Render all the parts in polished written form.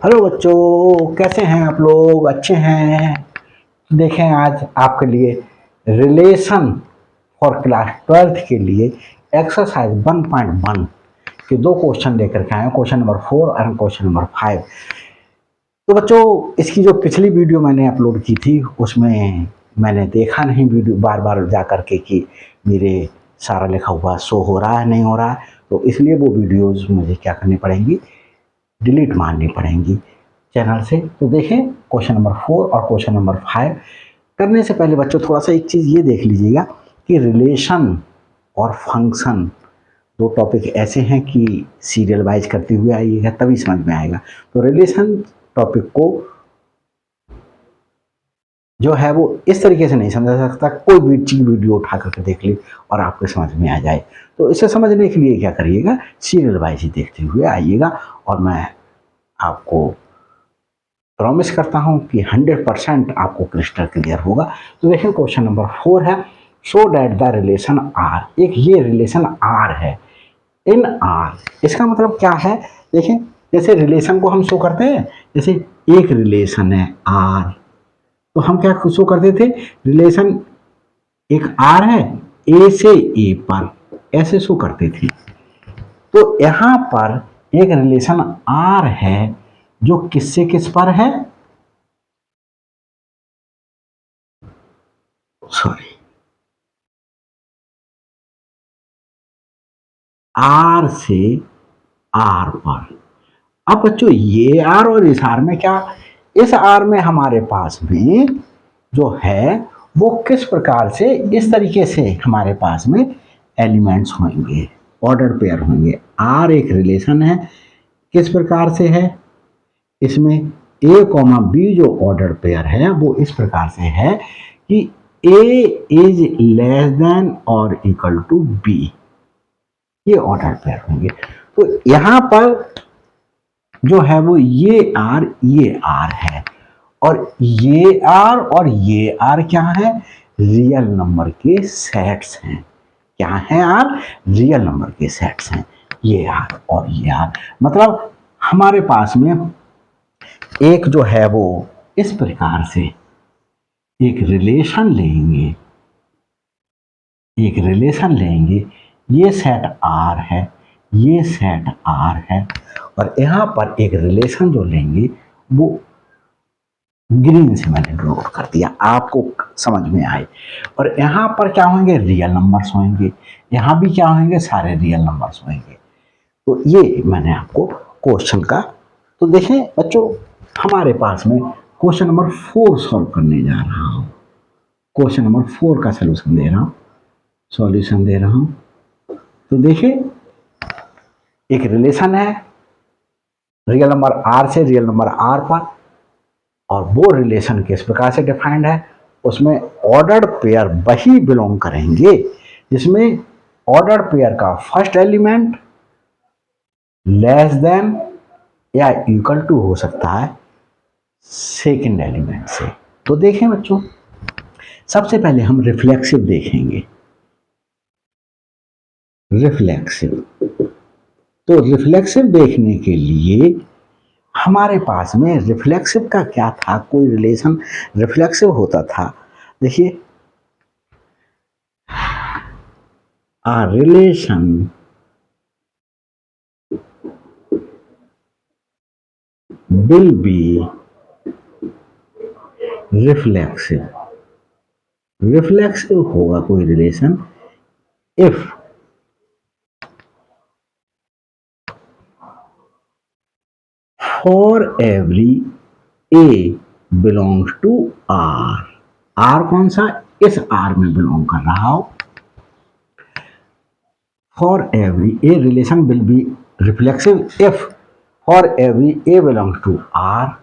Hello बच्चों, कैसे हैं आप लोग? अच्छे हैं? देखें, आज आपके लिए रिलेशन फॉर क्लास 12th के लिए एक्सरसाइज 1.1 के दो क्वेश्चन लेकर के आए हैं, क्वेश्चन नंबर 4 और क्वेश्चन नंबर 5। तो बच्चों, इसकी जो पिछली वीडियो मैंने अपलोड की थी उसमें मैंने देखा नहीं वीडियो बार बार जा कर के कि मेरे सारा लिखा हुआ शो हो रहा है नहीं हो रहा है, तो इसलिए वो वीडियोज़ मुझे क्या करनी पड़ेंगी, डिलीट मारनी पड़ेंगी चैनल से। तो देखें, क्वेश्चन नंबर 4 और क्वेश्चन नंबर 5 करने से पहले बच्चों थोड़ा सा एक चीज़ ये देख लीजिएगा कि रिलेशन और फंक्शन दो टॉपिक ऐसे हैं कि सीरियल वाइज करते हुए आइएगा तभी समझ में आएगा। तो रिलेशन टॉपिक को जो है वो इस तरीके से नहीं समझा सकता, कोई भी चीज़ वीडियो उठा करके देख ली और आपको समझ में आ जाए। तो इसे समझने के लिए क्या करिएगा, सीरियल वाइज ही देखते हुए आइएगा और मैं आपको प्रॉमिस करता हूं कि 100% आपको क्रिस्टल क्लियर होगा। तो देखिए, क्वेश्चन नंबर 4 है, show that the relation R. एक ये रिलेशन आर है इन आर। इसका मतलब क्या है? देखिए, जैसे रिलेशन को हम शो करते हैं, जैसे एक रिलेशन है आर, तो हम क्या शो करते थे, रिलेशन एक आर है ए से ए पर, ऐसे शो करते थे। तो यहां पर एक रिलेशन आर है जो किससे किस पर है, सॉरी, आर से आर पर। अब बच्चों, ये आर और इस आर में क्या, इस आर में हमारे पास में जो है वो किस प्रकार से, इस तरीके से हमारे पास में एलिमेंट्स होंगे, ऑर्डर पेयर होंगे। आर एक रिलेशन है, किस प्रकार से है, इसमें ए कॉमा बी जो ऑर्डर पेयर है वो इस प्रकार से है कि ए इज लेस देन और इक्वल टू बी, ये ऑर्डर पेयर होंगे। तो यहां पर जो है वो ये आर है और ये आर क्या है, रियल नंबर के सेट्स हैं। क्या है आर? रियल नंबर के सेट्स हैं, ये आर और ये आर। मतलब हमारे पास में एक जो है वो इस प्रकार से एक रिलेशन लेंगे, ये सेट आर है, ये सेट आर है, और यहां पर एक रिलेशन जो लेंगे वो ग्रीन से मैंने ड्रॉ कर दिया, आपको समझ में आए। और यहां पर क्या होंगे, रियल नंबर्स होंगे, यहां भी क्या होंगे, सारे रियल नंबर्स होंगे। तो ये मैंने आपको क्वेश्चन का, तो देखें बच्चों, हमारे पास में क्वेश्चन नंबर 4 सॉल्व करने जा रहा हूं। क्वेश्चन नंबर 4 का सॉल्यूशन दे रहा हूं। तो देखिए, एक रिलेशन है रियल नंबर आर से रियल नंबर आर पर, और वो रिलेशन किस प्रकार से डिफाइंड है, उसमें ऑर्डर्ड पेयर वही बिलोंग करेंगे जिसमें ऑर्डर्ड पेयर का फर्स्ट एलिमेंट लेस देन या इक्वल टू हो सकता है सेकंड एलिमेंट से। तो देखें बच्चों, सबसे पहले हम रिफ्लेक्सिव देखेंगे। तो रिफ्लेक्सिव देखने के लिए हमारे पास में रिफ्लेक्सिव का क्या था, कोई रिलेशन रिफ्लेक्सिव होता था। देखिए, a relation will be reflexive होगा कोई relation if for every a belongs to R. R कौन सा, इस आर में बिलोंग कर रहा हो। For every a relation will be reflexive if for every a belongs to R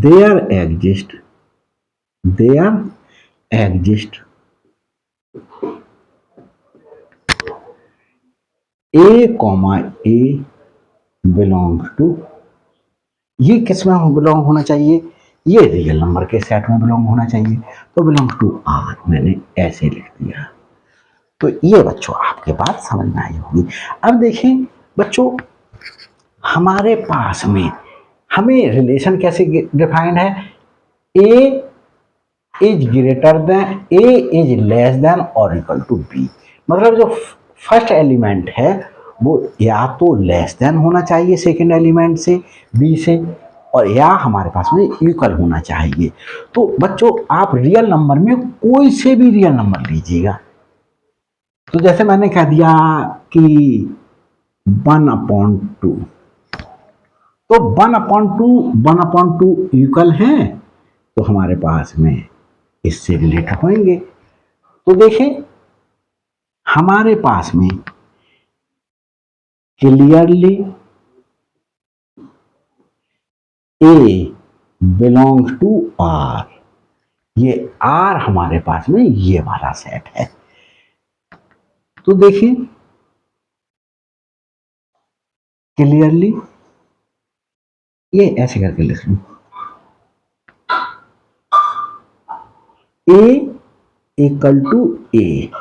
there exist a comma a belongs to, ये किस में बिलोंग होना चाहिए, ये रियल नंबर के सेट में बिलोंग होना चाहिए। तो बिलोंग टू आर मैंने ऐसे लिख दिया। तो ये बच्चों आपके बात समझ में आई होगी। अब देखें बच्चों, हमारे पास में हमें रिलेशन कैसे डिफाइंड है, ए is greater than, A is less than और इक्वल टू बी। मतलब जो फर्स्ट एलिमेंट है वो या तो लेस देन होना चाहिए सेकेंड एलिमेंट से, बी से, और या हमारे पास में इक्वल होना चाहिए। तो बच्चों आप रियल नंबर में कोई से भी रियल नंबर लीजिएगा। तो जैसे मैंने कह दिया कि 1/2, तो 1/2 इक्वल है, तो हमारे पास में इससे रिलेट होंगे। तो देखें हमारे पास में clearly a belongs to R, ये आर हमारे पास में ये वाला सेट है। तो देखिए क्लियरली ये ऐसे करके लिख लूं, A equal to A,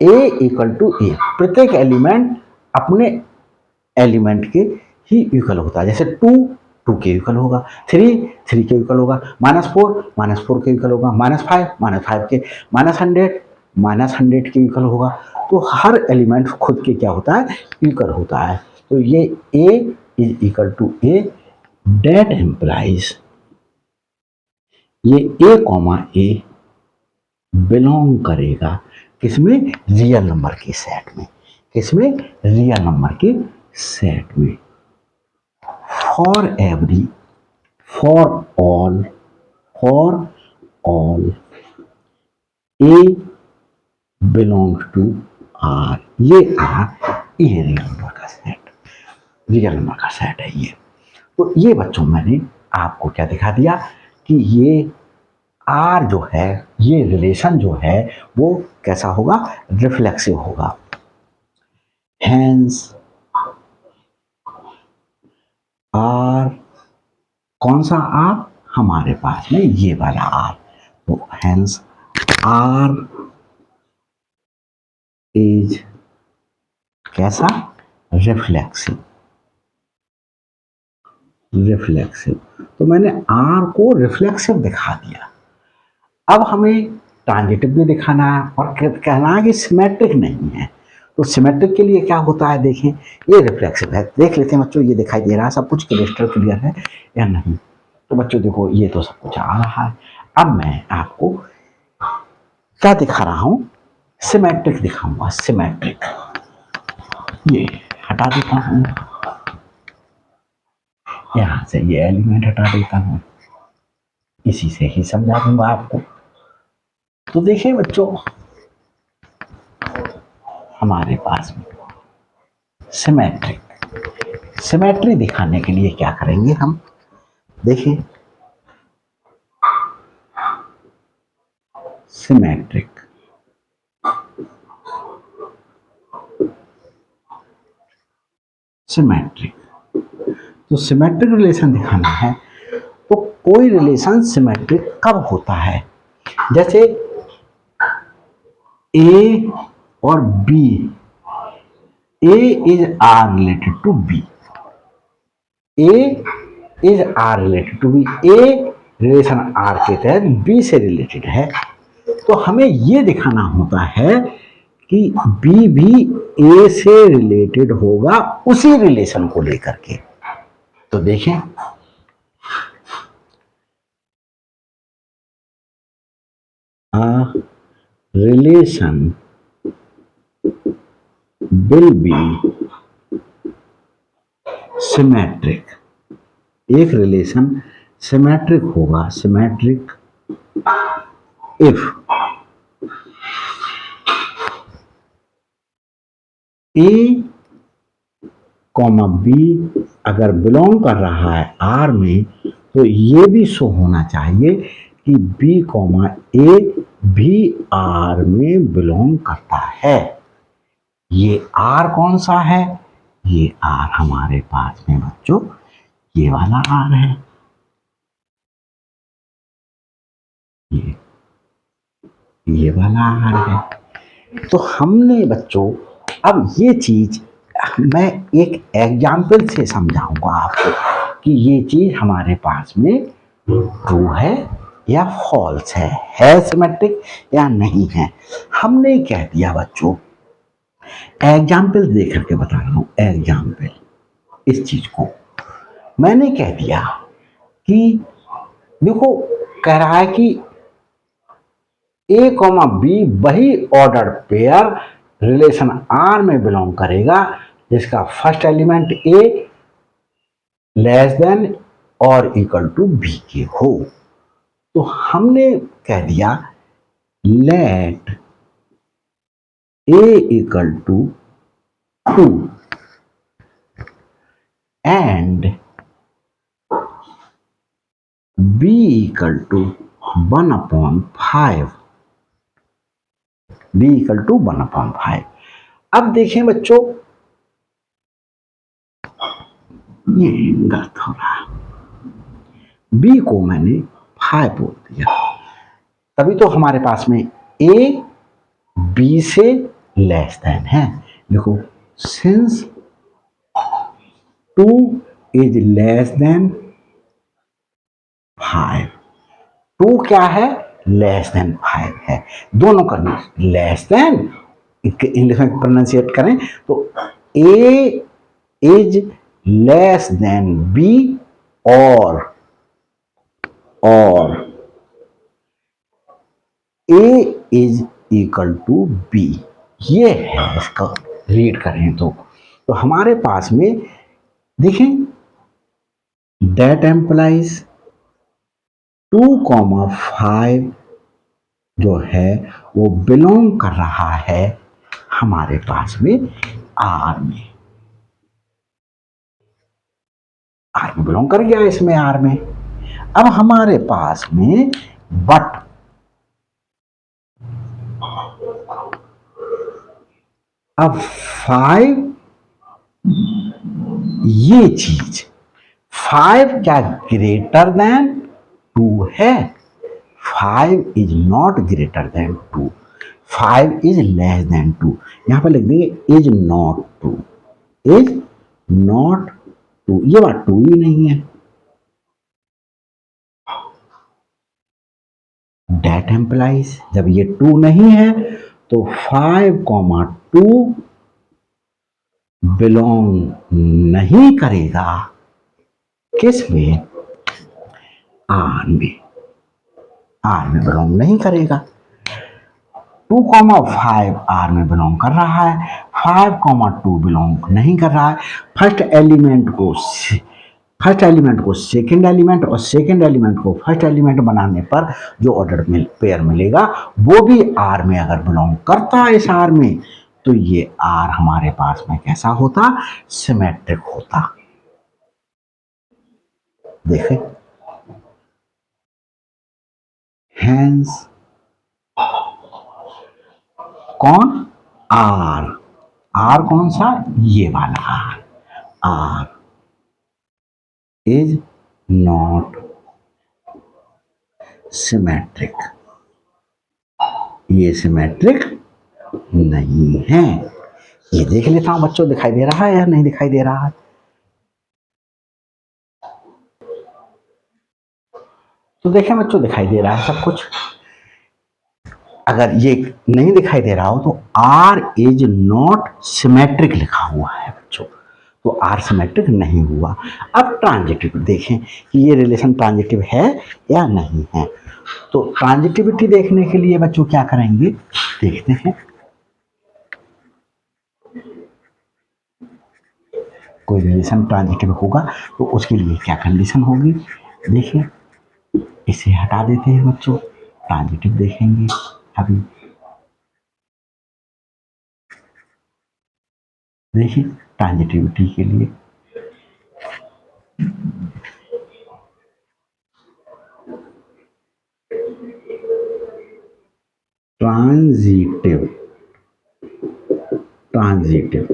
A equal to A, प्रत्येक एलिमेंट अपने एलिमेंट के ही इक्वल होता है। जैसे 2 के इक्वल होगा, 3 के इक्वल होगा, -4 के इक्वल होगा, -5 के, -100 के इक्वल होगा। तो हर एलिमेंट खुद के क्या होता है, इक्वल होता है। तो ये a is equal to a, that implies ये a, बिलोंग करेगा किसमें, रियल नंबर के सेट में। किसमें, रियल नंबर के सेट में। For every, for all a belongs to R, ये रियल नंबर का सेट, रियल नंबर का सेट है ये। तो ये बच्चों मैंने आपको क्या दिखा दिया कि ये आर जो है, ये रिलेशन जो है वो कैसा होगा, रिफ्लेक्सिव होगा। हेंस आर, कौन सा आर, हमारे पास में ये वाला आर। तो हेंस आर इज कैसा, रिफ्लेक्सिव, रिफ्लेक्सिव। तो मैंने आर को रिफ्लेक्सिव दिखा दिया। अब हमें ट्रांजिटिव भी दिखाना है और कहना है कि सिमेट्रिक नहीं है। तो सिमेट्रिक के लिए क्या होता है, देखें ये रिफ्लेक्सिव है, देख लेते हैं बच्चों, ये दिखाई दे रहा है सब कुछ क्लिस्टर क्लियर है या नहीं। तो बच्चों देखो ये तो सब कुछ आ रहा है। अब मैं आपको क्या दिखा रहा हूं, सिमेट्रिक दिखाऊंगा, सिमेट्रिक। ये हटा देता हूं, यहां से ये एलिमेंट हटा देता हूं, इसी से ही समझा दूंगा आपको। तो देखिए बच्चों हमारे पास में सिमेट्रिक, सिमेट्री दिखाने के लिए क्या करेंगे हम, देखिए सिमेट्रिक, सिमेट्रिक, तो सिमेट्रिक रिलेशन दिखाना है। तो कोई रिलेशन सिमेट्रिक कब होता है, जैसे ए और b, a is R related to B, a is R related to B, a relation R के तहत बी से रिलेटेड है। तो हमें ये दिखाना होता है कि बी भी ए से रिलेटेड होगा उसी रिलेशन को लेकर के। तो देखें रिलेशन विल बी सिमेट्रिक, एक रिलेशन सिमेट्रिक होगा, symmetric if A comma b अगर बिलोंग कर रहा है आर में, तो ये भी शो होना चाहिए कि बी कॉमा ए भी आर में बिलोंग करता है। ये आर कौन सा है, ये आर हमारे पास में बच्चों ये वाला आर है, ये वाला आर है। तो हमने बच्चों अब ये चीज मैं एक एग्जाम्पल से समझाऊंगा आपको कि ये चीज हमारे पास में ट्रू है या फॉल्स है सिमेट्रिक या नहीं है। हमने कह दिया बच्चों, एग्जाम्पल देख करके बता रहा हूं, एग्जाम्पल इस चीज को मैंने कह दिया कि देखो, कह रहा है कि ए कॉमा बी वही ऑर्डर पेयर रिलेशन आर में बिलोंग करेगा जिसका first element a less than और इक्वल टू बी के हो। तो हमने कह दिया let a equal to 2 and b equal to 1/5, b equal to 1/5। अब देखें बच्चों, ये गलत हो रहा है, बी को मैंने 5 बोल दिया, तभी तो हमारे पास में ए बी से लेस देन है। देखो, सिंस 2 इज लेस देन 5, 2 क्या है, लेस देन 5 है। दोनों करना लेस देन, इंग्लिश में प्रोनाउंसिएट करें तो ए इज लेस देन बी और A is equal to B, ये है इसका रीड करें तो हमारे पास में देखें दैट एम्प्लाइज 2,5 जो है वो बिलोंग कर रहा है हमारे पास में आर में, आर में बिलोंग कर गया इसमें आर में। अब हमारे पास में बट अब 5, ये चीज 5 क्या ग्रेटर देन 2 है, 5 is not greater than 2, 5 is less then 2। यहां पर लिख देंगे इज नॉट 2, इज नॉट 2, ये बात 2 ही नहीं है। दैट एम्प्लाइज, जब ये 2 नहीं है तो 5,2 बिलोंग नहीं करेगा किस में, आर में, आर में बिलोंग नहीं करेगा। 2,5 आर में बिलोंग कर रहा है, 5,2 बिलोंग नहीं कर रहा है। फर्स्ट एलिमेंट को सेकंड एलिमेंट और सेकंड एलिमेंट को फर्स्ट एलिमेंट बनाने पर जो ऑर्डर पेयर मिलेगा वो भी आर में अगर बिलोंग करता है इस आर में, तो ये आर हमारे पास में कैसा होता, सिमेट्रिक होता। देखें, हैंस कौन, आर, आर कौन सा, ये वाला आर इज नॉट सिमेट्रिक, ये सिमेट्रिक नहीं है। ये देख लेता हूं बच्चों, दिखाई दे रहा है या नहीं दिखाई दे रहा है। तो देखें बच्चों, दिखाई दे रहा है सब कुछ। अगर ये नहीं दिखाई दे रहा हो तो आर इज नॉट सिमेट्रिक लिखा हुआ है बच्चों, तो आर सिमेट्रिक नहीं हुआ। अब ट्रांजिटिव देखें कि ये रिलेशन ट्रांजिटिव है या नहीं है। तो ट्रांजिटिविटी देखने के लिए बच्चों क्या करेंगे, देखते हैं। कोई रिलेशन ट्रांजिटिव होगा तो उसके लिए क्या कंडीशन होगी, देखिए इसे हटा देते हैं बच्चों, ट्रांजिटिव देखेंगे अभी। देखिए ट्रांजिटिविटी के लिए ट्रांजिटिव, ट्रांजिटिव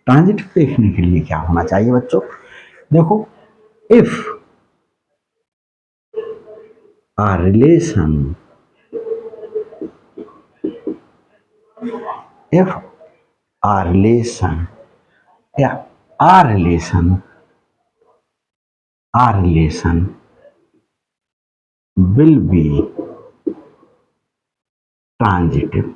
ट्रांजिटिव देखने के लिए क्या होना चाहिए बच्चों, देखो if a relation, if a relation या R relation will be transitive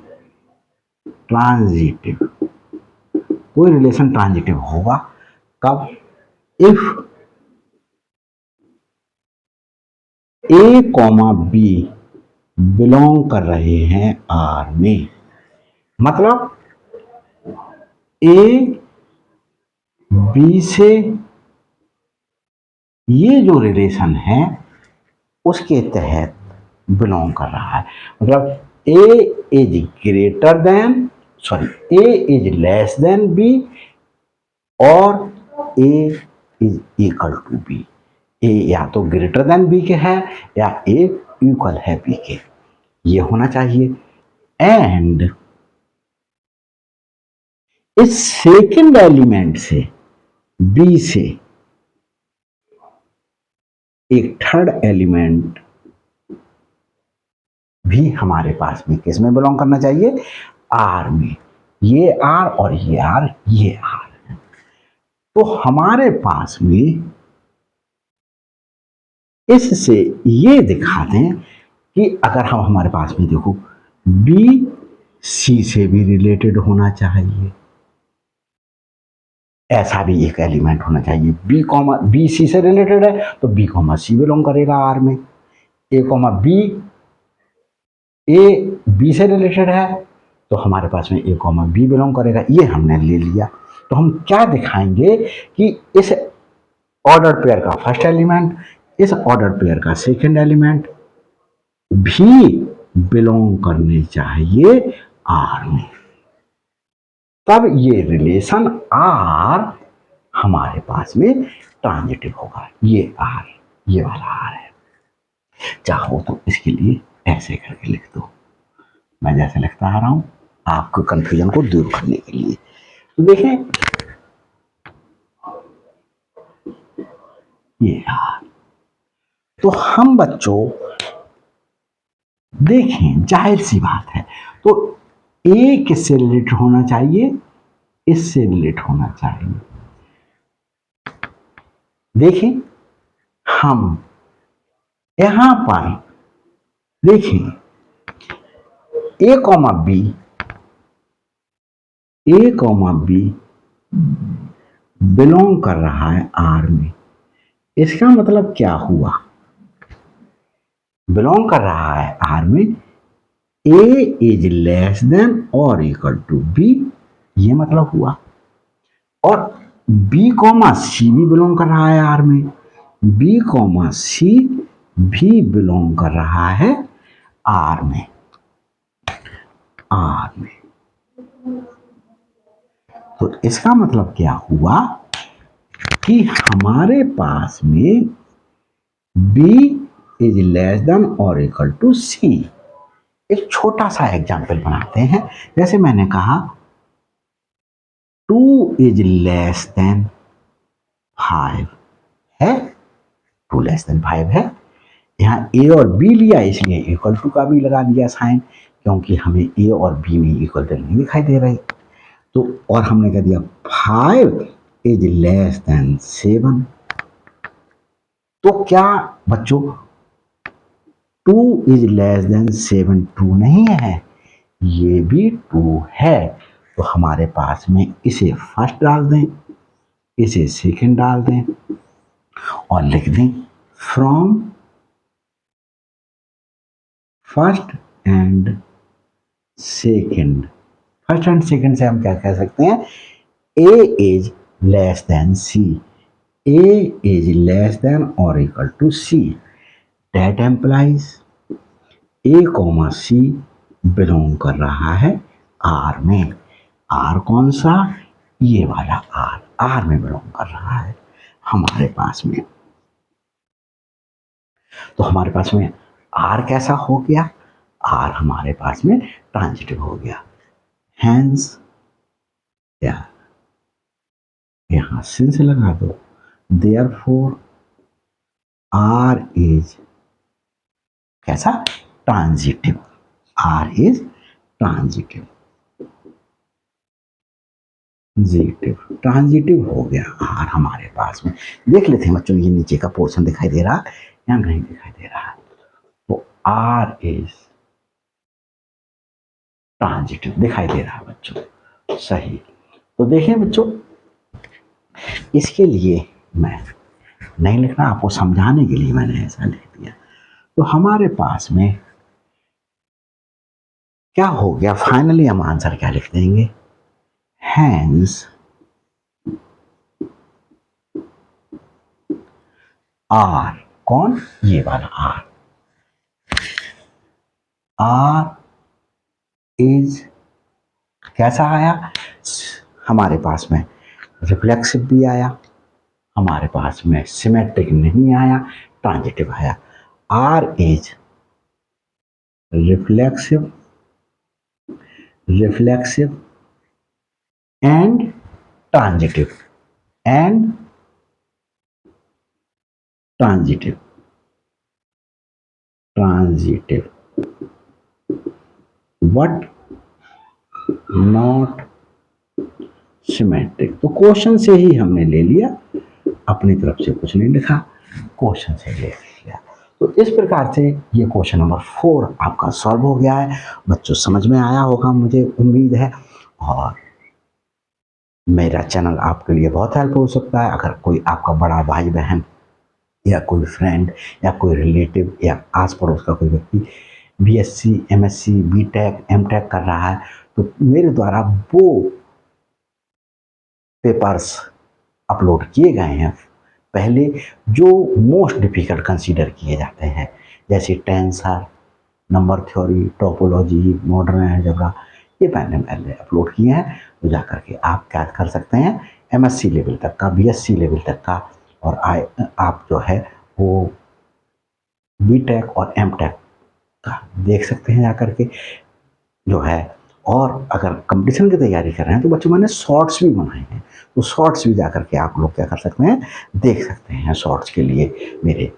कोई रिलेशन ट्रांजिटिव होगा कब? If A comma b belong कर रहे हैं आर में। मतलब ए बी से ये जो रिलेशन है उसके तहत बिलोंग कर रहा है। मतलब A is greater than A is less than B और A is equal to B. A या तो ग्रेटर देन बी के है या ए इक्वल है बी के, ये होना चाहिए। एंड इस सेकेंड एलिमेंट से बी से एक थर्ड एलिमेंट भी हमारे पास में किस में बिलोंग करना चाहिए? आर में। ये आर और ये आर, ये आर है। तो हमारे पास में इससे ये दिखा दें कि अगर हम हमारे पास में देखो बी सी से भी रिलेटेड होना चाहिए, ऐसा भी एक एलिमेंट होना चाहिए। बी सी से रिलेटेड है तो बी कॉमा सी बिलोंग करेगा आर में। ए कॉमा बी ए बी से रिलेटेड है तो हमारे पास में ए कॉमा बी बिलोंग करेगा, ये हमने ले लिया। तो हम क्या दिखाएंगे कि इस ऑर्डर पेयर का फर्स्ट एलिमेंट, इस ऑर्डर पेयर का सेकंड एलिमेंट भी बिलोंग करने चाहिए आर में, तब ये रिलेशन आर हमारे पास में ट्रांजिटिव होगा। ये आर, ये वाला आर है। चाहो तो इसके लिए ऐसे करके लिख दो, मैं जैसे लिखता आ रहा हूं आपको कंफ्यूजन को दूर करने के लिए। तो देखें ये आर, तो हम बच्चों देखें जाहिर सी बात है, तो ए किससे रिलेटेड होना चाहिए? इससे रिलेट होना चाहिए। देखें हम यहां पर देखें ए कॉमा बी बिलोंग कर रहा है आर में। इसका मतलब क्या हुआ? बिलोंग कर रहा है आर में, ए इज लेस देन और इक्वल टू बी, ये मतलब हुआ। और बी कॉमा सी भी बिलोंग कर रहा है आर में, बी कॉमा सी भी बिलोंग कर रहा है आर में। तो इसका मतलब क्या हुआ कि हमारे पास में B इज लेस देन और इक्वल टू सी। एक छोटा सा एग्जाम्पल बनाते हैं। जैसे मैंने कहा 2 इज लेस देन 5 है, 2 लेस देन 5 है। यहाँ ए और बी लिया इसलिए इक्वल टू का भी लगा दिया साइन, क्योंकि हमें ए और बी में इक्वल तो नहीं दिखाई दे रही। तो और हमने कह दिया 5 इज लेस देन 7। तो क्या बच्चों 2 इज लेस देन 7 2 नहीं है? ये भी 2 है। तो हमारे पास में इसे फर्स्ट डाल दें, इसे सेकंड डाल दें और लिख दें from first and second. First and second से हम क्या कह सकते हैं? A is less than C, A is less than और equal to C. That implies A comma C belong कर रहा है आर में। आर कौन सा? ये वाला आर, आर में बिलोंग कर रहा है हमारे पास में। तो हमारे पास में आर कैसा हो गया? आर हमारे पास में ट्रांजिटिव हो गया। हैंस यहां सिंस लगा दो, देयरफॉर आर इज कैसा? Transitive. R is transitive. Transitive हो गया आर हमारे पास में। देख लेते हैं बच्चों, ये नीचे का पोर्शन दिखाई दे रहा या नहीं दिखाई दे रहा है। तो आर इज ट्रांजिटिव दिखाई दे रहा है बच्चों, सही। तो देखिए बच्चों, इसके लिए मैं नहीं लिखना, आपको समझाने के लिए मैंने ऐसा लिख दिया। तो हमारे पास में क्या हो गया, फाइनली हम आंसर क्या लिख देंगे, हैंस आर, कौन, ये वाला आर, आर इज कैसा आया हमारे पास में, रिफ्लेक्सिव भी आया, हमारे पास में सिमेट्रिक नहीं आया, ट्रांजिटिव आया। R is reflexive and transitive and transitive but not symmetric. तो क्वेश्चन से ही हमने ले लिया, अपनी तरफ से कुछ नहीं लिखा, क्वेश्चन से ले लिया। तो इस प्रकार से ये क्वेश्चन नंबर 4 आपका सॉल्व हो गया है। बच्चों समझ में आया होगा मुझे उम्मीद है, और मेरा चैनल आपके लिए बहुत हेल्प हो सकता है। अगर कोई आपका बड़ा भाई बहन या कोई फ्रेंड या कोई रिलेटिव या आस पड़ोस का कोई व्यक्ति बीएससी, एमएससी, बीटेक, एमटेक कर रहा है, तो मेरे द्वारा वो पेपर्स अपलोड किए गए हैं पहले, जो मोस्ट डिफिकल्ट कंसीडर किए जाते हैं, जैसे tensor, number theory, topology, modern algebra, ये मैंने अपलोड किए हैं। तो जाकर के आप क्या कर सकते हैं, एमएससी लेवल तक का, बीएससी लेवल तक का, और आप जो है वो बीटेक और एमटेक का देख सकते हैं जाकर के जो है। और अगर कंपटीशन की तैयारी कर रहे हैं तो बच्चों मैंने शॉर्ट्स भी बनाए हैं, तो शॉर्ट्स भी जाकर के आप लोग क्या कर सकते हैं, देख सकते हैं शॉर्ट्स के लिए मेरे।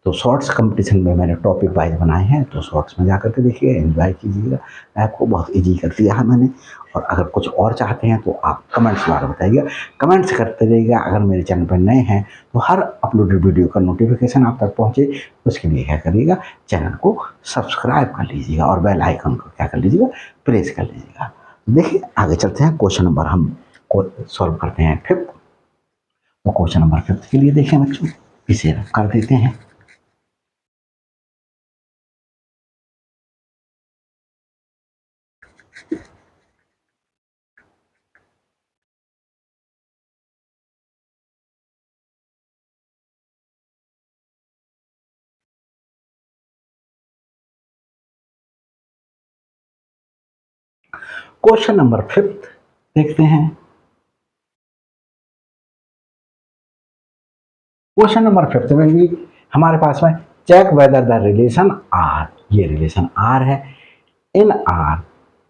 तो शॉर्ट्स कंपटीशन में मैंने टॉपिक वाइज बनाए हैं, तो शॉर्ट्स में जाकर के देखिए, एंजॉय कीजिएगा। ऐप को बहुत ईजी कर दिया है मैंने। और अगर कुछ और चाहते हैं तो आप कमेंट्स द्वारा बताइएगा, कमेंट्स करते रहिएगा। अगर मेरे चैनल पर नए हैं तो हर अपलोडेड वीडियो का नोटिफिकेशन आप तक पहुँचे, उसके लिए क्या करिएगा, चैनल को सब्सक्राइब कर लीजिएगा और बेल आइकन को क्या कर लीजिएगा, प्रेस कर लीजिएगा। देखिए आगे चलते हैं, क्वेश्चन नंबर हम सॉल्व करते हैं 5th। तो क्वेश्चन नंबर 5th के लिए देखें बच्चों, इसे रफ कर देते हैं। क्वेश्चन नंबर 5th देखते हैं। क्वेश्चन नंबर 5th में भी हमारे पास में check whether the relation R, ये रिलेशन आर है, in R,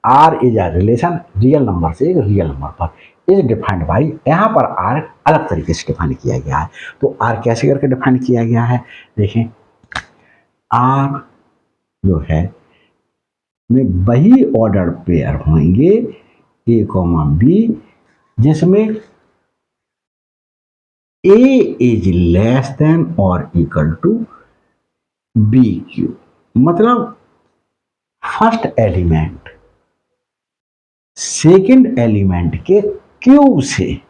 R is a relation real number से एक रियल नंबर पर, इज डिफाइंड बाई, यहाँ पर आर अलग तरीके से डिफाइन किया गया है। तो आर कैसे करके डिफाइन किया गया है, देखें, आर जो है में वही ऑर्डर पेयर होंगे ए कॉमा बी, जिसमें ए इज लेस देन और इक्वल टू बी क्यू। मतलब फर्स्ट एलिमेंट सेकंड एलिमेंट के क्यूब से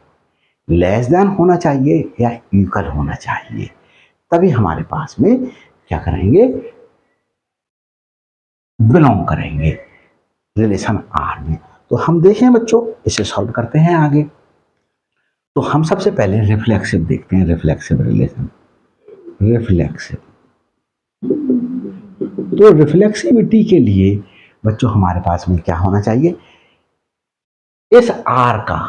लेस देन होना चाहिए या इक्वल होना चाहिए, तभी हमारे पास में क्या करेंगे, बिलोंग करेंगे रिलेशन आर में। तो हम देखें बच्चों, इसे सॉल्व करते हैं आगे। तो हम सबसे पहले रिफ्लेक्सिव देखते हैं, रिफ्लेक्सिव रिलेशन, रिफ्लेक्सिव। तो रिफ्लेक्सिविटी के लिए बच्चों हमारे पास में क्या होना चाहिए, इस आर का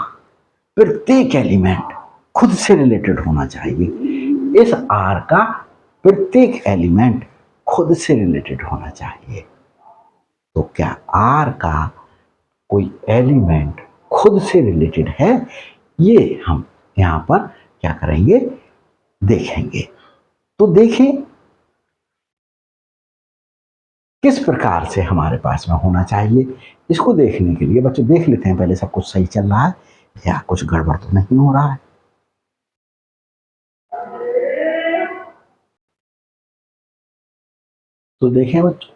प्रत्येक एलिमेंट खुद से रिलेटेड होना चाहिए, इस आर का प्रत्येक एलिमेंट खुद से रिलेटेड होना चाहिए। तो क्या आर का कोई एलिमेंट खुद से रिलेटेड है, ये हम यहां पर क्या करेंगे, देखेंगे। तो देखें किस प्रकार से हमारे पास में होना चाहिए। इसको देखने के लिए बच्चों देख लेते हैं, पहले सब कुछ सही चल रहा है या कुछ गड़बड़ तो नहीं हो रहा है? तो देखें बच्चों,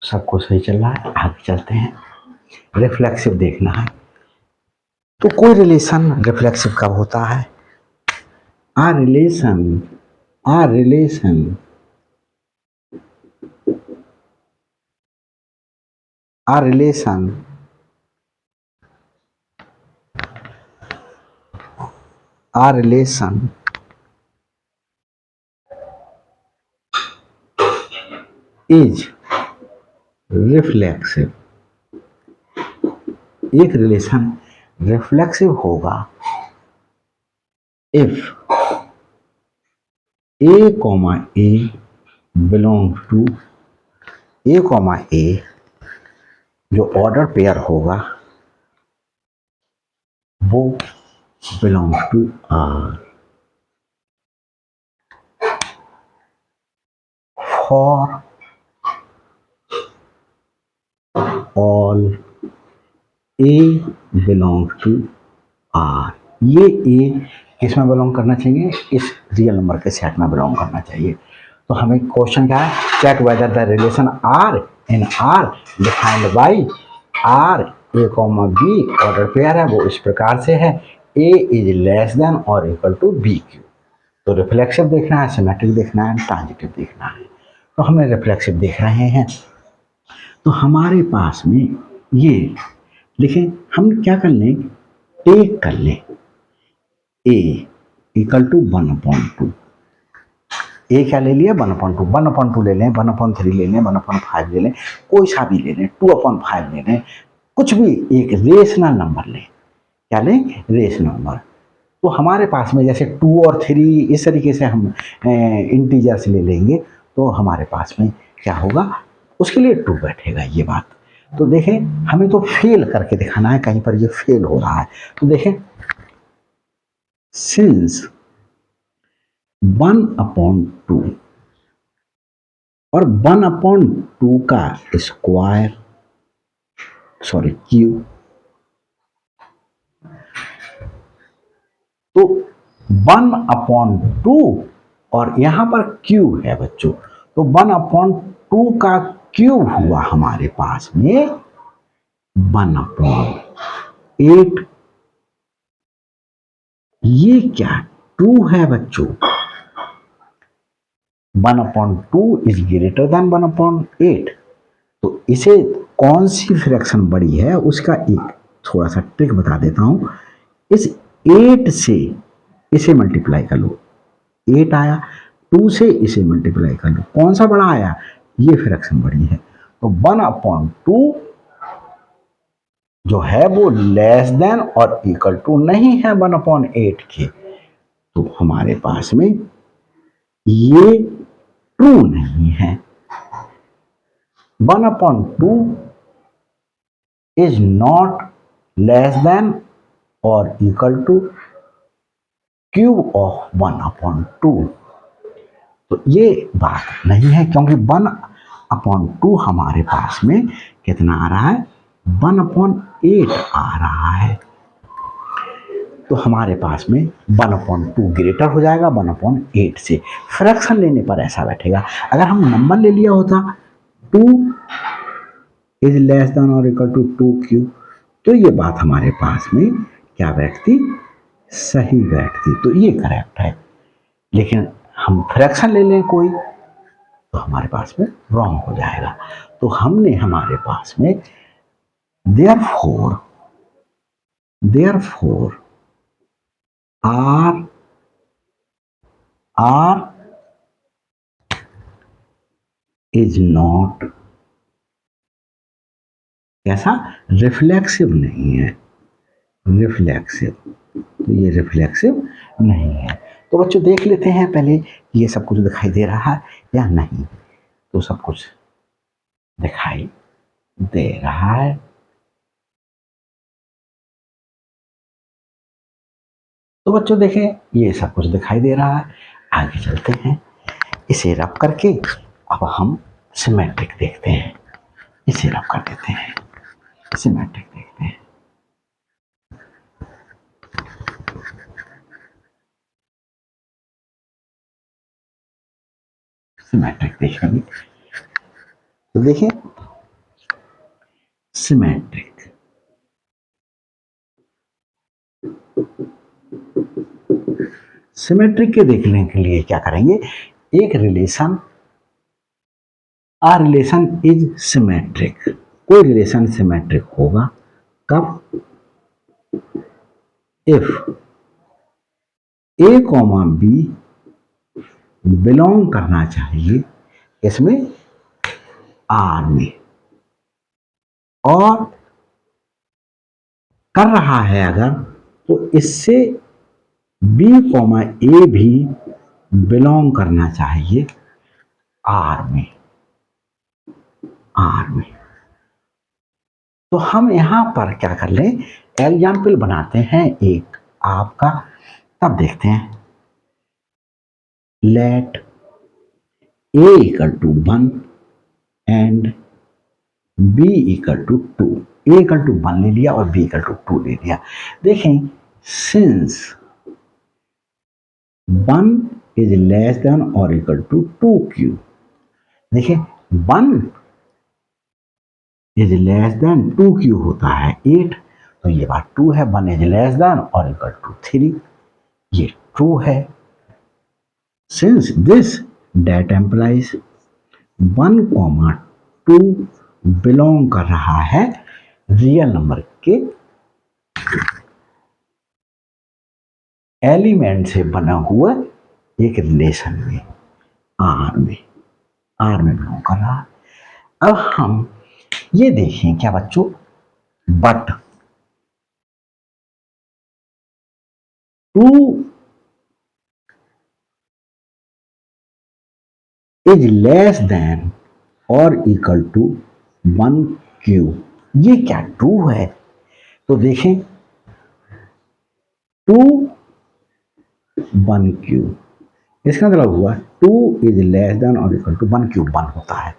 सब कुछ सही चल रहा है। आगे चलते हैं, रिफ्लेक्सिव देखना है। तो कोई रिलेशन रिफ्लेक्सिव कब होता है? A relation a relation a relation a relation is reflexive. एक रिलेशन रिफ्लेक्सिव होगा if A comma A belong to A comma A, जो ऑर्डर पेयर होगा वो belong to R for all A belong to R. ये A किस में belong करना चाहिए? इस रियल नंबर के सेट में बिलोंग करना चाहिए। तो हमें क्वेश्चन क्या है? Check whether the relation R in R defined by R a comma b order pair है, वो इस प्रकार से है, ए इज लेस देन और इक्वल टू बी क्यू। तो रिफ्लेक्सिव देखना है, सिमेट्रिक देखना है, ट्रांजिटिव देखना है। तो हमें रिफ्लेक्सिव देख रहे हैं। तो हमारे पास में ये लिखें, हम क्या कर लें, टेक कर लें ए इक्वल टू 1/2। ए क्या ले लिया? 1/2। 1/2 ले लें, 1/3 ले लें, 1/5 ले लें, कोई सा भी ले लें, 2/5 ले लें, कुछ भी एक रेशनल नंबर लें। क्या लें? Rational number. तो हमारे पास में जैसे 2 और 3 इस तरीके से हम इंटीजर्स ले लेंगे, तो हमारे पास में क्या होगा? उसके लिए 2 बैठेगा। ये बात तो देखें, हमें तो फेल करके दिखाना है, कहीं पर ये फेल हो रहा है। तो देखें, सिंस 1/2 और 1/2 का स्क्वायर, सॉरी क्यूब, तो 1/2 और यहां पर क्यूब है बच्चों, तो 1/2 का क्यूब हुआ हमारे पास में 1/8। ये क्या 2 है बच्चों? 1/2 इज ग्रेटर देन 1/8। तो इसे कौन सी फ्रैक्शन बड़ी है उसका एक थोड़ा सा ट्रिक बता देता हूं। इस 8 से इसे मल्टीप्लाई कर लो, 8 आया, 2 से इसे मल्टीप्लाई कर लो, कौन सा बड़ा आया? ये फ्रैक्शन बड़ी है। तो 1/2 जो है वो लेस देन और इक्वल टू नहीं है 1/8 के। तो हमारे पास में ये ट्रू नहीं है। 1/2 इज नॉट लेस देन और इक्वल टू क्यूब ऑफ 1/2। तो ये बात नहीं है, क्योंकि 1/2 हमारे पास में कितना आ रहा है? 1/8 आ रहा है। तो हमारे पास में 1/2 ग्रेटर हो जाएगा 1/8 से। फ्रैक्शन लेने पर ऐसा बैठेगा। अगर हम नंबर ले लिया होता 2 इज लेस देन और इक्वल टू 2 क्यूब, तो ये बात हमारे पास में क्या बैठती? सही बैठती। तो ये करेक्ट है। लेकिन हम फ्रैक्शन ले लें कोई, तो हमारे पास में रॉन्ग हो जाएगा। तो हमने हमारे पास में देयरफॉर आर इज नॉट कैसा? रिफ्लेक्सिव नहीं है, रिफ्लेक्सिव। तो ये रिफ्लेक्सिव नहीं है। तो बच्चों देख लेते हैं पहले ये सब कुछ दिखाई दे रहा है या नहीं। तो सब कुछ दिखाई दे रहा है। तो बच्चों देखें, ये सब कुछ दिखाई दे रहा है। आगे चलते हैं, इसे रब करके अब हम सिमेट्रिक देखते हैं। इसे रब कर देते हैं, सिमेट्रिक देखते हैं। सिमेट्रिक देखेंगे तो देखिए सिमेट्रिक, सिमेट्रिक के देखने के लिए क्या करेंगे, एक relation, a relation is symmetric, कोई रिलेशन सिमेट्रिक होगा कब, if A comma b belong करना चाहिए इसमें आर में, और कर रहा है अगर, तो इससे बी कॉमा ए भी बिलोंग करना चाहिए आर में, आर में। तो हम यहां पर क्या कर लें, एग्जाम्पल बनाते हैं एक आपका, तब देखते हैं। Let a equal to 1 and b equal to 2, a equal to 1 ले लिया और बी इक्वल टू 2 ले लिया। देखें सिंस 1 इज लेस देन और इक्वल टू 2q, देखिए 1 इज लेस देन 2q होता है 8, तो ये बात ट्रू है। 1 इज लेस देन और इक्वल टू 3, ये ट्रू है। Since this that implies 1,2 belong कर रहा है रियल नंबर के एलिमेंट से बना हुआ एक रिलेशन में, आर में, आर में बिलोंग कर रहा है। अब हम ये देखें क्या बच्चों, बट 2 इज लेस देन और इक्वल टू 1q, ये क्या ट्रू है, तो देखें 2 1q, इसका मतलब हुआ 2 इज लेस देन और इक्वल टू 1q 1 होता है,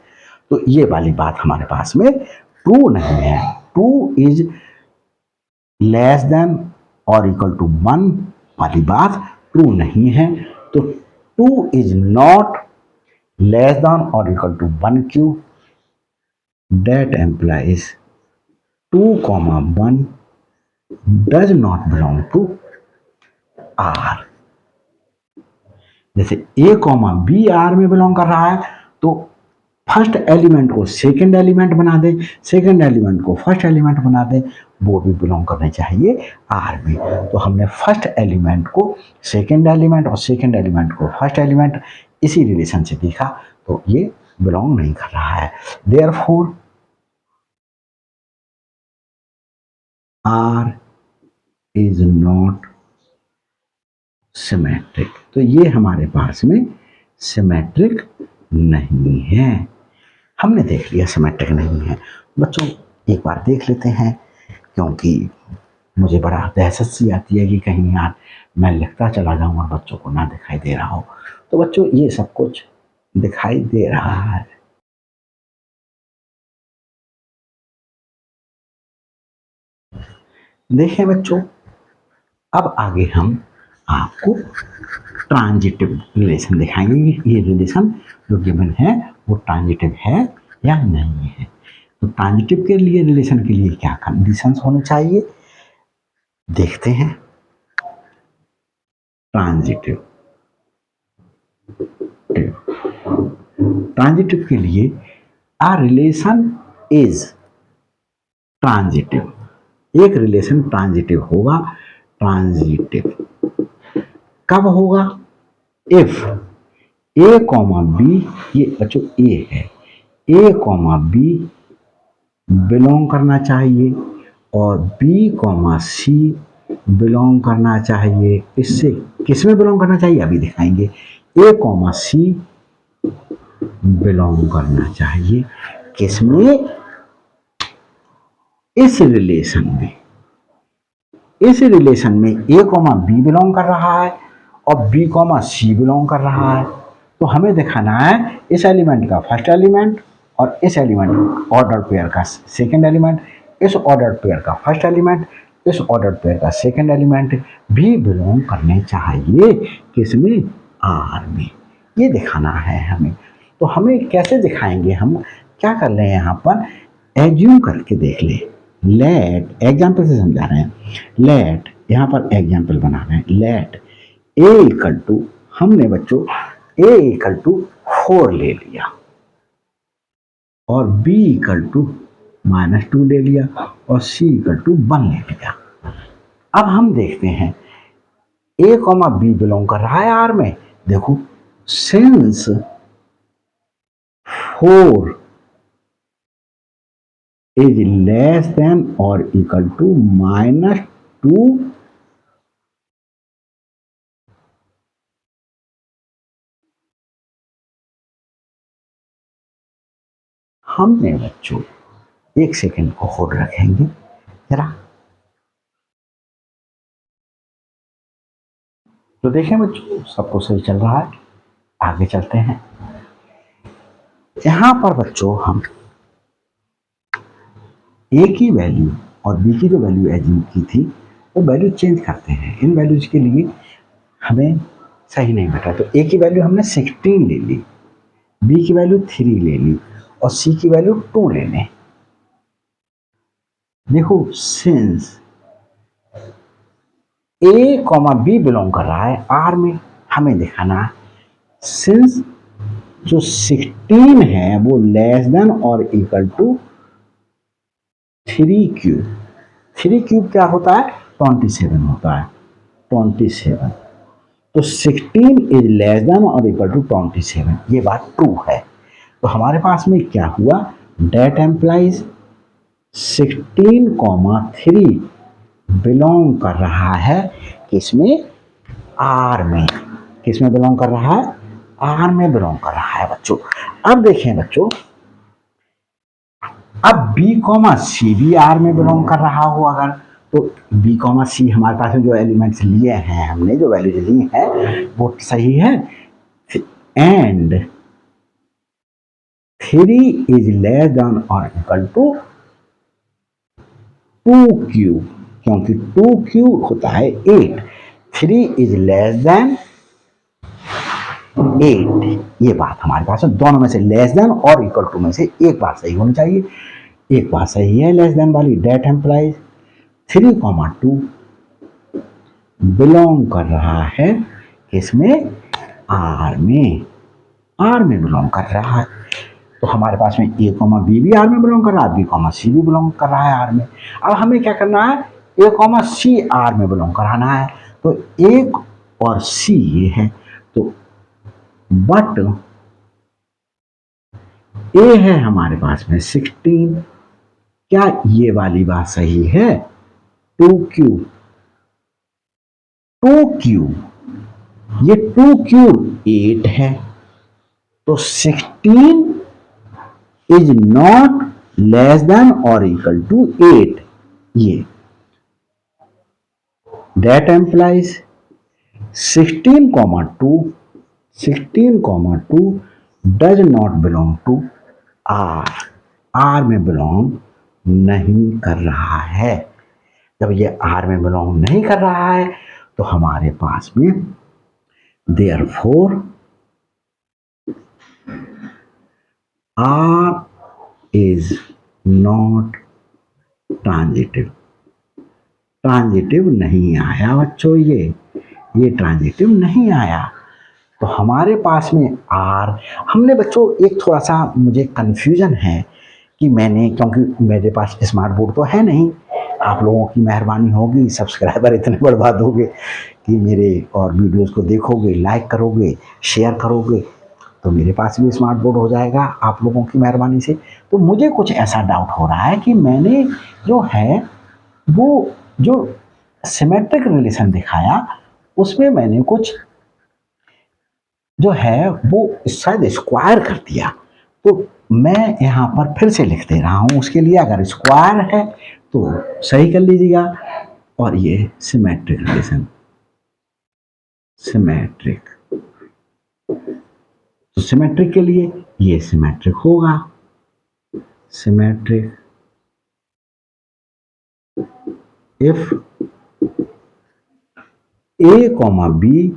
तो ये वाली बात हमारे पास में ट्रू नहीं है। 2 इज लेस देन और इक्वल टू 1 वाली बात ट्रू नहीं है, तो 2 इज नॉट लेस देन और equal to 1q, that implies 2,1 does not belong to R। जैसे a कॉमा बी आर में बिलोंग कर रहा है, तो फर्स्ट एलिमेंट को सेकंड एलिमेंट बना दे, सेकंड एलिमेंट को फर्स्ट एलिमेंट बना दे, वो भी बिलोंग करने चाहिए आर में। तो हमने फर्स्ट एलिमेंट को सेकंड एलिमेंट और सेकंड एलिमेंट को फर्स्ट एलिमेंट इसी रिलेशन से देखा, तो ये बिलोंग नहीं कर रहा है। Therefore R is not symmetric, तो ये हमारे पास में सिमेट्रिक नहीं है। हमने देख लिया सिमेट्रिक नहीं है। बच्चों एक बार देख लेते हैं, क्योंकि मुझे बड़ा दहशत सी आती है कि कहीं यार मैं लिखता चला जाऊं और बच्चों को ना दिखाई दे रहा हो। तो बच्चों ये सब कुछ दिखाई दे रहा है। देखें बच्चों, अब आगे हम आपको ट्रांजिटिव रिलेशन दिखाएंगे, ये रिलेशन जो गिवन है वो ट्रांजिटिव है या नहीं है। तो ट्रांजिटिव के लिए रिलेशन के लिए क्या कंडीशंस होने चाहिए, देखते हैं। ट्रांजिटिव, ट्रांजिटिव के लिए आ रिलेशन इज ट्रांजिटिव, एक रिलेशन ट्रांजिटिव होगा। ट्रांजिटिव कब होगा, इफ ए कॉमा बी, ये बच्चों ए है, ए कॉमा बी बिलोंग करना चाहिए और बी कॉमा सी बिलोंग करना चाहिए। इससे किस में बिलोंग करना चाहिए अभी दिखाएंगे। ए कॉमा सी बिलोंग करना चाहिए किस में, इस रिलेशन में। इस रिलेशन में ए कॉमा बी बिलोंग कर रहा है और बी कॉमा सी बिलोंग कर रहा है, तो हमें दिखाना है इस एलिमेंट का फर्स्ट एलिमेंट और इस एलिमेंट ऑर्डर पेयर का सेकंड एलिमेंट, इस ऑर्डर पेयर का फर्स्ट एलिमेंट, इस ऑर्डर पेयर का सेकंड एलिमेंट भी बिलोंग करने चाहिए किसमें, आर में। ये दिखाना है हमें। तो हमें कैसे दिखाएंगे, हम क्या कर रहे हैं यहाँ पर, एज्यूम करके देख ले, लेट एग्जाम्पल से समझा रहे हैं, लेट यहाँ पर एग्जाम्पल बना रहे हैं, लेट ए इक्वल टू, हमने बच्चों ए इक्वल टू 4 ले लिया और बी इक्वल टू -2 ले लिया और सी इक्वल टू 1 ले लिया। अब हम देखते हैं ए कॉमा बी बिलोंग कर रहा है आर में। देखो सिंस 4 इज लेस देन और इक्वल टू -2, हमने बच्चों एक सेकेंड को होल्ड रखेंगे जरा। तो देखें बच्चों सबको सही चल रहा है, आगे चलते हैं। यहां पर बच्चों हम ए की वैल्यू और बी की जो वैल्यू एज्यूम की थी वो वैल्यू चेंज करते हैं। इन वैल्यूज के लिए हमें सही नहीं बैठा, तो ए की वैल्यू हमने 16 ले ली, बी की वैल्यू 3 ले ली और सी की वैल्यू 2 ले लें। देखो सिंस ए कॉमा बी बिलोंग कर रहा है आर में, हमें दिखाना है सिंस जो 16 है वो लेस देन और इक्वल टू 3 क्यूब। 3 क्यूब क्या होता है, 27 होता है, 27। तो 16 इज लेस देन और इक्वल टू 27, ये बात ट्रू है। तो हमारे पास में क्या हुआ, डेट एम्प्लाइज 16,3 बिलोंग कर रहा है किसमें, आर में। किसमें बिलोंग कर रहा है, आर में बिलोंग कर रहा है बच्चों। अब देखें बच्चों, अब बी कॉमा सी भी आर में बिलोंग कर रहा हो अगर, तो बी कॉमा सी हमारे पास में जो एलिमेंट्स लिए हैं, हमने जो वैल्यूज ली हैं वो सही है। एंड 3 इज लेस देन और इक्वल टू 2 क्यूब, क्योंकि 2 क्यूब होता है 8। 3 इज लेस देन 8, ये बात हमारे पास है। दोनों में से लेस देन और इक्वल टू में से एक बात सही होनी चाहिए, एक बात सही है लेस देन वाली। डेट एम्प्लाइज 3,2 बिलोंग कर रहा है किसमें, आर में, आर में बिलोंग कर रहा है। तो हमारे पास में ए कॉमा बी भी आर में बिलोंग कर रहा है, बी कॉमा सी भी बिलोंग कर रहा है आर में। अब हमें क्या करना है, ए कॉमा सी आर में बिलोंग कराना है। तो ए और सी ये है, तो बट ए है हमारे पास में 16, क्या ये वाली बात सही है, 2 क्यूब, 2 क्यूब, ये 2 क्यूब 8 है, तो 16 इज नॉट लेस देन और इक्वल टू 8। ये that implies 16,2 does not belong to R, R में बिलोंग नहीं कर रहा है। जब ये आर में बिलोंग नहीं कर रहा है तो हमारे पास में therefore R is not transitive, transitive नहीं आया बच्चों, ये ट्रांजिटिव नहीं आया। तो हमारे पास में आर, हमने बच्चों एक थोड़ा सा मुझे कंफ्यूजन है कि मैंने, क्योंकि मेरे पास स्मार्ट बोर्ड तो है नहीं, आप लोगों की मेहरबानी होगी, सब्सक्राइबर इतने बढ़वा दोगे कि मेरे और वीडियोस को देखोगे, लाइक करोगे, शेयर करोगे, तो मेरे पास भी स्मार्ट बोर्ड हो जाएगा आप लोगों की मेहरबानी से। तो मुझे कुछ ऐसा डाउट हो रहा है कि मैंने जो है वो जो सिमेट्रिक रिलेशन दिखाया उसमें मैंने कुछ जो है वो शायद स्क्वायर कर दिया। तो मैं यहाँ पर फिर से लिख दे रहा हूँ, उसके लिए अगर स्क्वायर है तो सही कर लीजिएगा। और ये सिमेट्रिक रिलेशन, सिमेट्रिक, तो सिमेट्रिक के लिए ये सिमेट्रिक होगा, symmetric if A comma b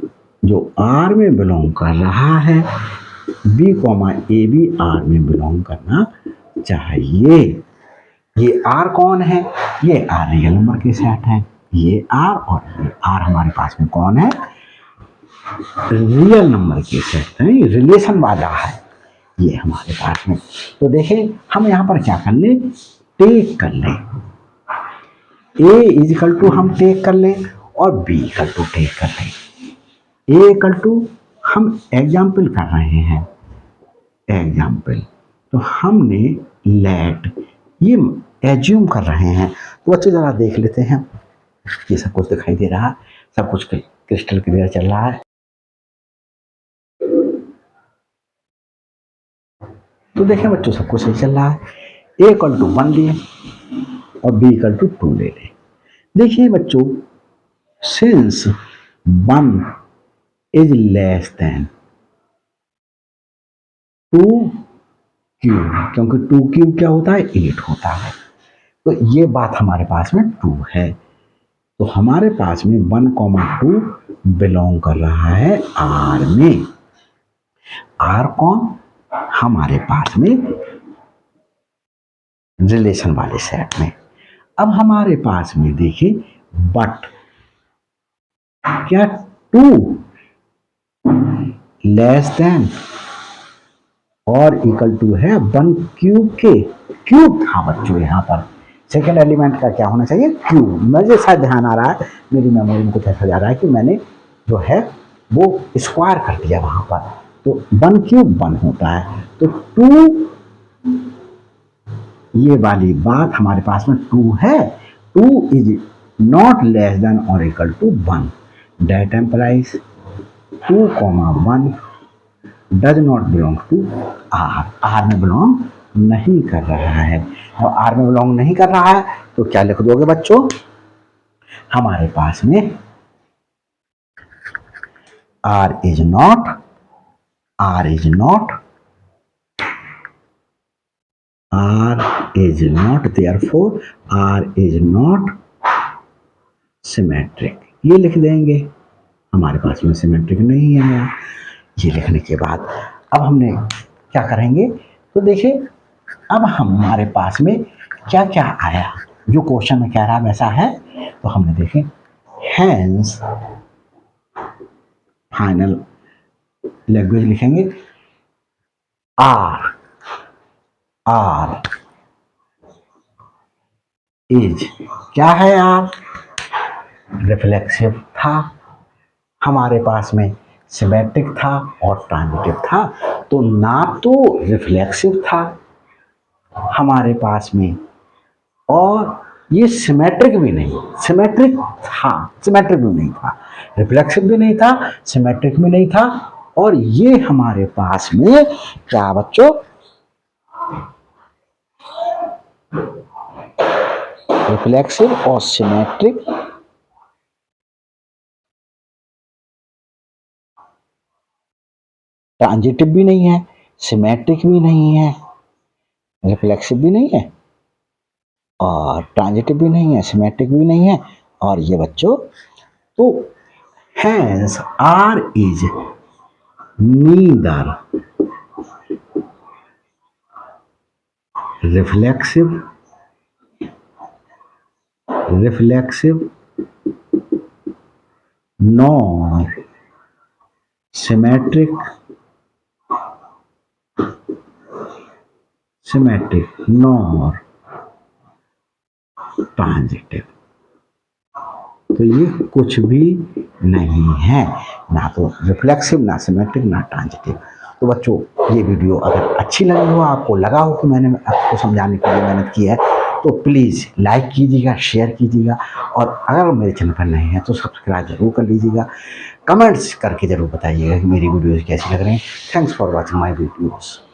जो आर में बिलोंग कर रहा है बी कॉमा ए भी आर में बिलोंग करना चाहिए। ये आर कौन है? ये आर रियल नंबर के सेट है। ये आर और ये आर हमारे पास में कौन है? रियल नंबर के सेट है, रिलेशन वाला है ये हमारे पास में। तो देखें हम यहाँ पर क्या कर ले, टेक कर ले। ए इजिकल टू हम टेक कर ले और बी इक्वल टू टेक कर ले। ए इक्वल टू हम एग्जाम्पल कर रहे हैं, एग्जाम्पल तो हमने लेट ये एज्यूम कर रहे हैं। तो अच्छे जरा देख लेते हैं, ये सब कुछ दिखाई दे रहा है, सब कुछ क्रिस्टल क्लियर चल रहा है। तो देखें बच्चों सब कुछ सही चल रहा है। ए इक्वल टू 1 लिए और बी इक्वल टू 2 ले लें। देखिए बच्चों, since 1 is less then 2 cube, क्योंकि 2 क्यूब क्या होता है? 8 होता है। तो ये बात हमारे पास में 2 है। तो हमारे पास में 1,2 बिलोंग कर रहा है आर में। आर कौन? हमारे पास में रिलेशन वाले सेट में। अब हमारे पास में देखिए बट क्या 2 लेस देन और इक्वल टू है 1 क्यूब के। क्यूब था बच्चों यहाँ पर, सेकेंड एलिमेंट का क्या होना चाहिए? क्यूब। मुझे शायद ध्यान आ रहा है, मेरी मेमोरी में कुछ ऐसा जा रहा है कि मैंने जो है वो स्क्वायर कर दिया वहां पर। तो 1 क्यूब 1 होता है, तो 2 ये वाली बात हमारे पास में 2 है। 2 इज नॉट लेस देन और equal to 1, that implies 2,1 does not belong to R. R में बिलोंग नहीं कर रहा है। और आर में बिलोंग नहीं कर रहा है तो क्या लिख दोगे बच्चों? हमारे पास में R is not therefore R is not symmetric। ये लिख देंगे, हमारे पास में सिमेट्रिक नहीं है। ये लिखने के बाद अब हमने क्या करेंगे? तो देखिए अब हमारे पास में क्या क्या आया, जो क्वेश्चन में कह रहा वैसा है। तो हमने देखे हैंस फाइनल लैंग्वेज लिखेंगे आर इज क्या है? आर रिफ्लेक्सिव था, हमारे पास में सिमेट्रिक था और ट्रांजिटिव था। तो ना तो रिफ्लेक्सिव था हमारे पास में और ये सिमेट्रिक भी नहीं, सिमेट्रिक भी नहीं था, रिफ्लेक्सिव भी नहीं था, सिमेट्रिक भी नहीं था। और ये हमारे पास में क्या बच्चों? रिफ्लेक्सिव और सिमेट्रिक ट्रांजिटिव भी नहीं है, सिमेट्रिक भी नहीं है, रिफ्लेक्सिव भी नहीं है और ट्रांजिटिव भी नहीं है, सिमेट्रिक भी नहीं है। और ये बच्चों तो hence R is neither reflexive nor symmetric nor transitive. तो ये कुछ भी नहीं है, ना तो रिफ्लेक्सिव, ना सिमेट्रिक, ना ट्रांजिटिव। तो बच्चों ये वीडियो अगर अच्छी लगी हो, आपको लगा हो कि मैंने आपको समझाने के लिए मेहनत की है, तो प्लीज़ लाइक कीजिएगा, शेयर कीजिएगा और अगर मेरे चैनल पर नए हैं तो सब्सक्राइब जरूर कर लीजिएगा। कमेंट्स करके ज़रूर बताइएगा कि मेरी वीडियोज़ कैसी लग रही हैं। Thanks for watching my videos.